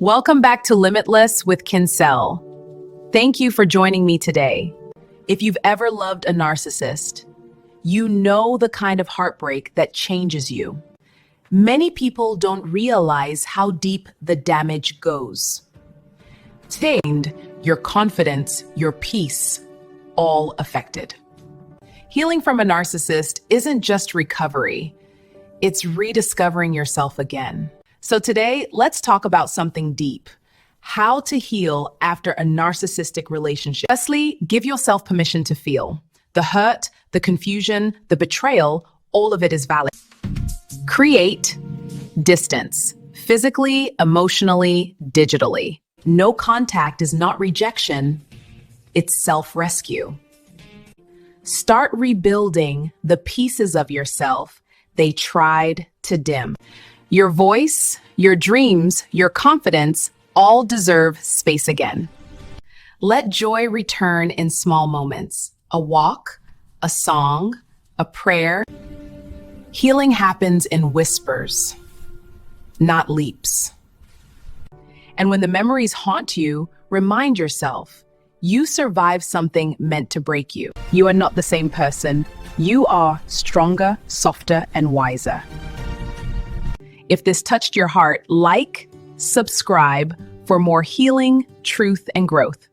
Welcome back to Limitless with Kincel. Thank you for joining me today. If you've ever loved a narcissist, you know the kind of heartbreak that changes you. Many people don't realize how deep the damage goes. Stained, your confidence, your peace, all affected. Healing from a narcissist isn't just recovery, it's rediscovering yourself again. So today, let's talk about something deep. How to heal after a narcissistic relationship. Firstly, give yourself permission to feel. The hurt, the confusion, the betrayal, all of it is valid. Create distance, physically, emotionally, digitally. No contact is not rejection, it's self-rescue. Start rebuilding the pieces of yourself they tried to dim. Your voice, your dreams, your confidence all deserve space again. Let joy return in small moments. A walk, a song, a prayer. Healing happens in whispers, not leaps. And when the memories haunt you, remind yourself, you survived something meant to break you. You are not the same person. You are stronger, softer, and wiser. If this touched your heart, like, subscribe for more healing, truth, and growth.